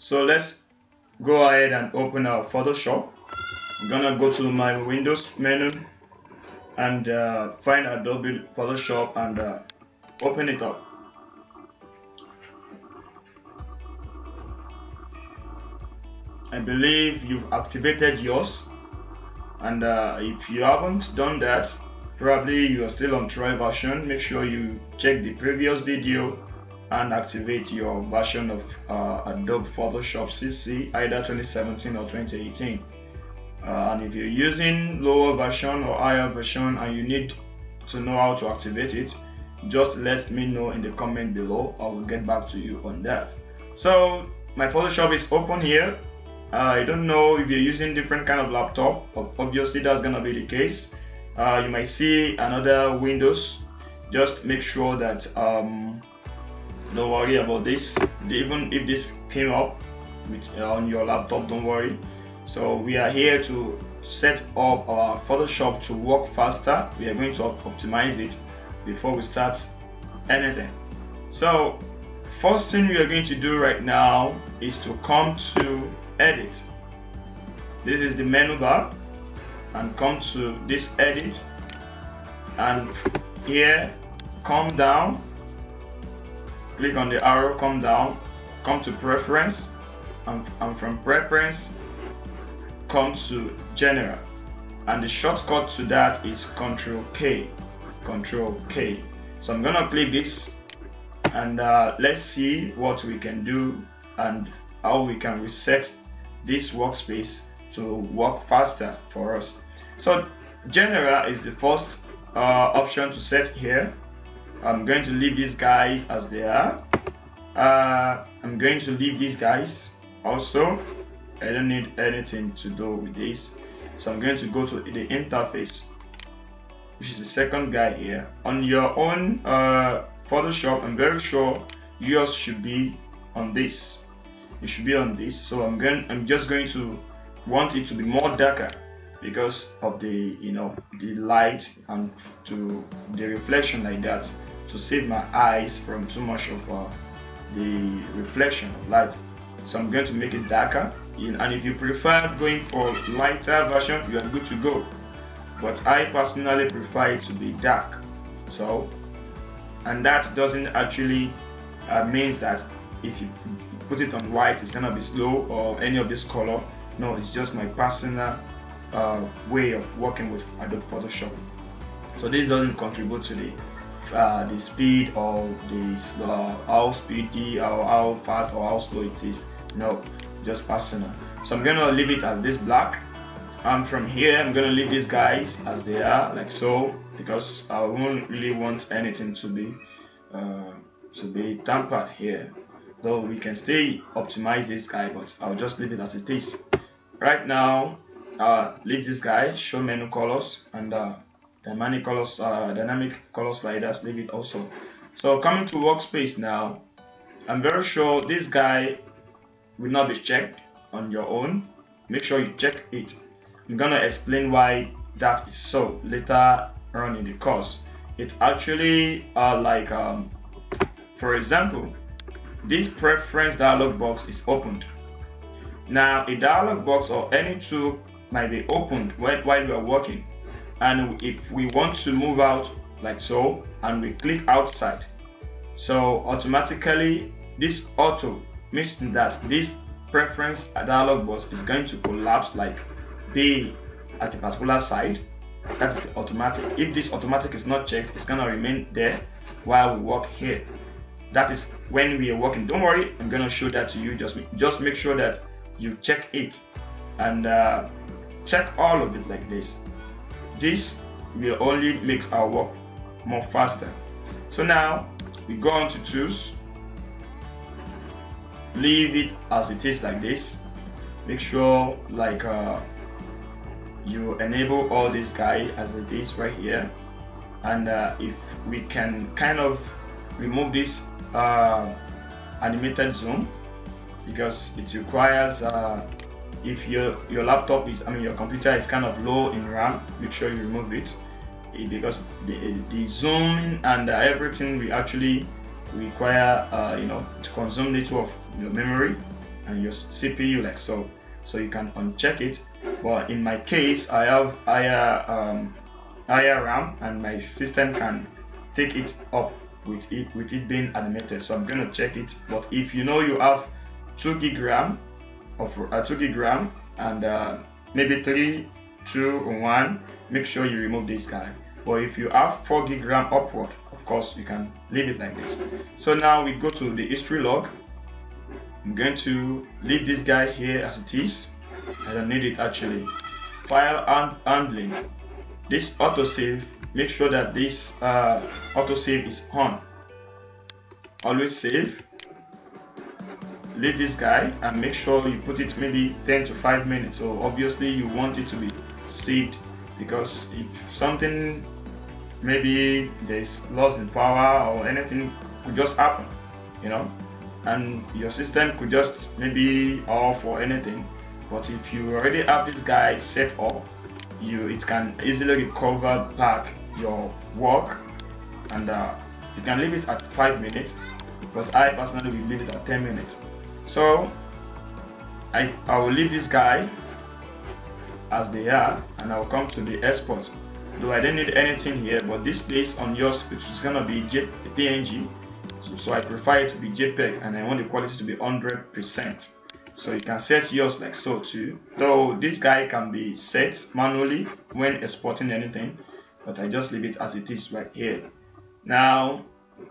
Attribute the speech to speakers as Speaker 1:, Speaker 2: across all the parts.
Speaker 1: So let's go ahead and open our Photoshop. I'm gonna go to my Windows menu and find Adobe Photoshop and open it up. I believe you've activated yours, and if you haven't done that, probably you are still on trial version. Make sure you check the previous video and activate your version of Adobe Photoshop CC, either 2017 or 2018. And if you're using lower version or higher version and you need to know how to activate it, just let me know in the comment below. I will get back to you on that. So my Photoshop is open here. I don't know if you're using different kind of laptop. Obviously that's gonna be the case. You might see another Windows. Just make sure that don't worry about this. Even if this came up on your laptop, don't worry. So we are here to set up our Photoshop to work faster. We are going to optimize it before we start anything. So first thing we are going to do right now is to come to edit. This is the menu bar, and come to this edit, and here come down, click on the arrow, come down, come to preference, and from preference come to general, and the shortcut to that is Control K. So I'm gonna click this, and let's see what we can do and how we can reset this workspace to work faster for us. So general is the first option to set here. I'm going to leave these guys as they are. I'm going to leave these guys also. I don't need anything to do with this, so I'm going to go to the interface, which is the second guy here. On your own Photoshop, I'm very sure yours should be on this. It should be on this. So I'm just going to want it to be more darker because of the the light and to the reflection like that, to save my eyes from too much of the reflection of light. So I'm going to make it darker, and if you prefer going for lighter version, you are good to go, but I personally prefer it to be dark. So, and that doesn't actually means that if you put it on white it's gonna be slow or any of this color. No, it's just my personal way of working with Adobe Photoshop. So this doesn't contribute to the speed or how speedy or how fast or how slow it is. No, just personal. So I'm gonna leave it as this black, and from here I'm gonna leave these guys as they are, like so, because I won't really want anything to be tampered here. Though we can still optimize this guy, but I'll just leave it as it is. Right now, leave this guy, show menu colors, and dynamic color sliders, leave it also. So coming to workspace now, I'm very sure this guy will not be checked on your own. Make sure you check it. I'm gonna explain why that is so later on in the course. It's actually for example, this preference dialog box is opened. Now a dialog box or any tool might be opened while we are working, and if we want to move out like so and we click outside, so automatically this auto means that this preference dialog box is going to collapse, like be at a particular side. That's the automatic. If this automatic is not checked, it's gonna remain there while we work here. That is when we are working. Don't worry, I'm gonna show that to you. Just make sure that you check it, and check all of it like this. This will only make our work more faster. So now we go on to tools, leave it as it is like this. Make sure you enable all this guy as it is right here, and if we can kind of remove this animated zoom, because it requires if your laptop is, your computer is kind of low in RAM, make sure you remove it, because the zooming and everything will actually require to consume little of your memory, and your CPU like so. So you can uncheck it. But in my case, I have higher RAM, and my system can take it up with it being animated. So I'm going to check it. But if you know you have 2 gig RAM of 2 gig RAM and maybe 3, 2, or 1, make sure you remove this guy. But if you have 4 gig RAM upward, of course you can leave it like this. So now we go to the history log. I'm going to leave this guy here as it is. I don't need it actually. File and handling. This autosave, make sure that this autosave is on. Always save. Leave this guy and make sure you put it maybe 10 to 5 minutes. So obviously you want it to be saved, because if something, maybe there's loss in power or anything could just happen, you know, and your system could just maybe off or anything. But if you already have this guy set up, it can easily recover back your work, and you can leave it at 5 minutes, but I personally will leave it at 10 minutes. So I will leave this guy as they are, and I will come to the export. Though I don't need anything here, but this place on yours, which is gonna be PNG, so I prefer it to be JPEG, and I want the quality to be 100%. So you can set yours like so too. Though this guy can be set manually when exporting anything, but I just leave it as it is right here. Now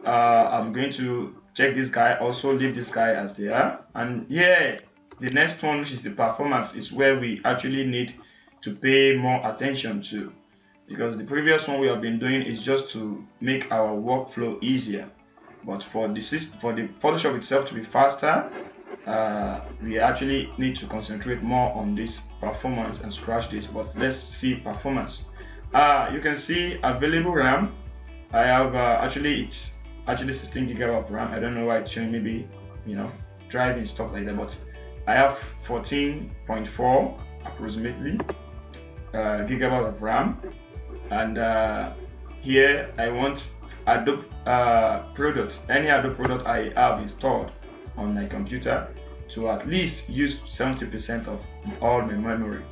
Speaker 1: I'm going to check this guy, also leave this guy as they are. And yeah, the next one, which is the performance, is where we actually need to pay more attention to, because the previous one we have been doing is just to make our workflow easier. But for the Photoshop itself to be faster, we actually need to concentrate more on this performance and scratch this. But let's see performance. You can see available RAM. I have it's actually 16 gigabyte of RAM. I don't know why it's showing, maybe, you know, driving stuff like that, but I have 14.4 approximately gigabyte of RAM. And here I want Adobe product, any Adobe product I have installed on my computer, to at least use 70% of all my memory.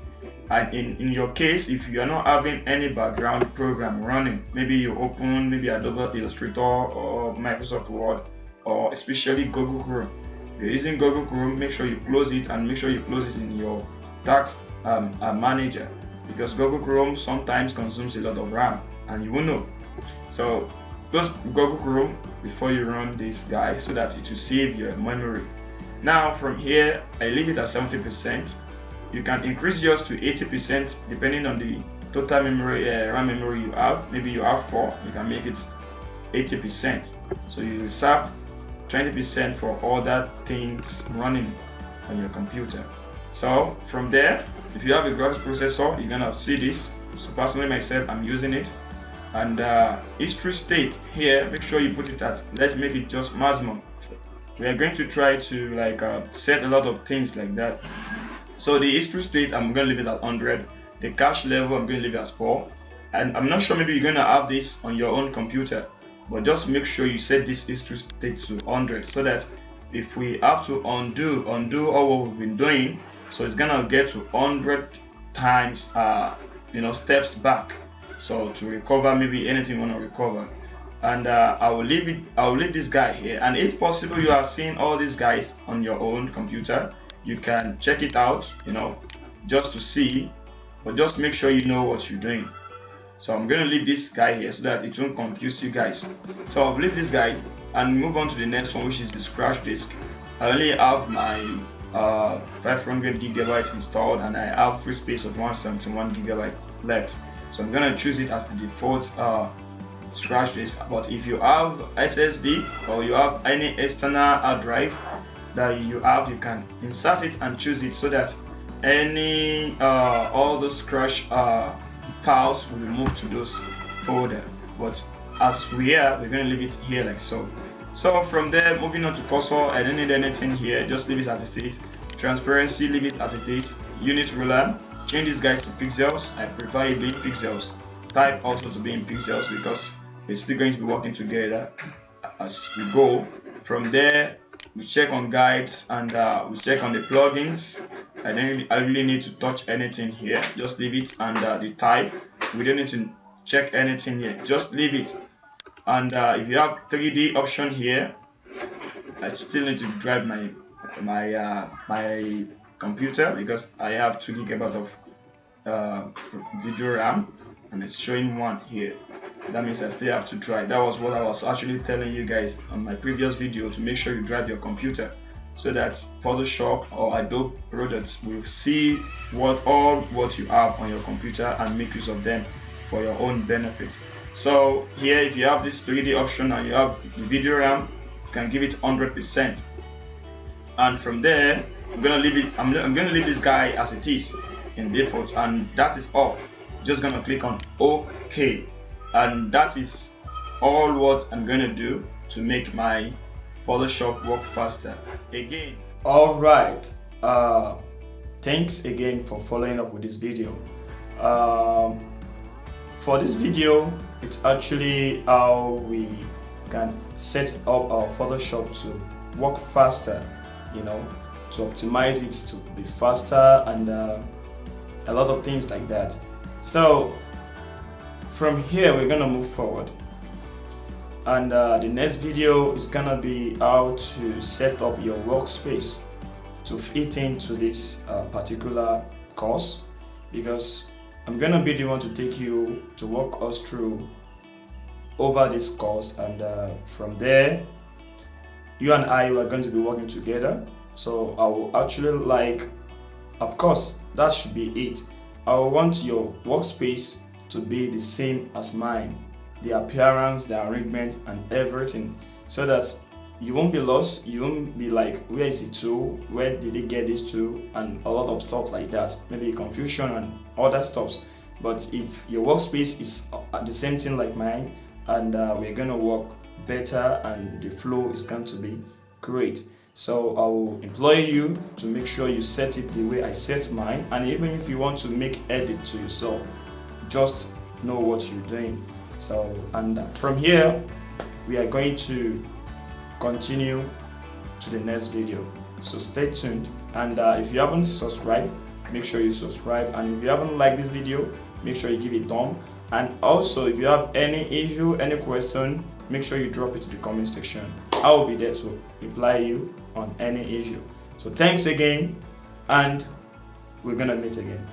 Speaker 1: And in your case, if you are not having any background program running, maybe you open maybe Adobe Illustrator or Microsoft Word, or especially Google Chrome. If you're using Google Chrome, make sure you close it, and make sure you close it in your task manager, because Google Chrome sometimes consumes a lot of RAM, and you will know. So close Google Chrome before you run this guy, so that it will save your memory. Now from here, I leave it at 70%. You can increase yours to 80% depending on the total memory, RAM memory you have. Maybe you have 4, you can make it 80%. So you reserve 20% for all that things running on your computer. So from there, if you have a graphics processor, you're gonna see this. So personally myself, I'm using it. And history state here, make sure you put it at, let's make it just maximum. We are going to try to set a lot of things like that. So the history state, I'm going to leave it at 100. The cache level, I'm going to leave it as 4. And I'm not sure, maybe you're going to have this on your own computer, but just make sure you set this history state to 100, so that if we have to undo all what we've been doing, so it's going to get to 100 times steps back, so to recover maybe anything you want to recover. And I will leave this guy here, and if possible you are seeing all these guys on your own computer, you can check it out, just to see, but just make sure you know what you're doing. So I'm going to leave this guy here so that it won't confuse you guys. So I'll leave this guy and move on to the next one, which is the scratch disk. I only have my 500 gigabyte installed, and I have free space of 171 gigabyte left. So I'm going to choose it as the default scratch disk. But if you have SSD or you have any external hard drive that you have, you can insert it and choose it, so that any all those scratch files will be moved to those folder. But as we're going to leave it here like so. So from there, moving on to cursor, I don't need anything here, just leave it as it is. Transparency, leave it as it is. Unit ruler, change these guys to pixels. I prefer it being pixels. Type also to be in pixels, because we're still going to be working together as we go. From there, we check on guides, and we check on the plugins. I really need to touch anything here. Just leave it. And the type, we don't need to check anything here. Just leave it. And if you have 3D option here, I still need to drive my computer, because I have 2 GB of video RAM, and it's showing 1 here. That means I still have to drive. That was what I was actually telling you guys on my previous video, to make sure you drive your computer, so that Photoshop or Adobe products will see what you have on your computer and make use of them for your own benefit. So here, if you have this 3D option and you have the video RAM, you can give it 100%. And from there, I'm gonna leave it. I'm gonna leave this guy as it is in default, and that is all. Just gonna click on OK, and that is all what I'm gonna do to make my Photoshop work faster. Again, all right. Thanks again for following up with this video. For this video, it's actually how we can set up our Photoshop to work faster, to optimize it to be faster, and a lot of things like that. So from here, we're gonna move forward, and the next video is gonna be how to set up your workspace to fit into this particular course, because I'm gonna be the one to take you to walk us through over this course, and from there, you and I are going to be working together. So I will actually of course, that should be it. I want your workspace to be the same as mine, the appearance, the arrangement, and everything, so that you won't be lost. You won't be like, where is the tool? Where did they get this tool? And a lot of stuff like that, maybe confusion and other stuff. But if your workspace is the same thing like mine, and we're gonna work better, and the flow is going to be great. So I will employ you to make sure you set it the way I set mine, and even if you want to make edit to yourself, just know what you're doing. So, and from here, we are going to continue to the next video. So stay tuned, and if you haven't subscribed, make sure you subscribe, and if you haven't liked this video, make sure you give it a thumb. And also, if you have any issue, any question, make sure you drop it to the comment section. I will be there to reply you on any issue. So thanks again, and we're gonna meet again.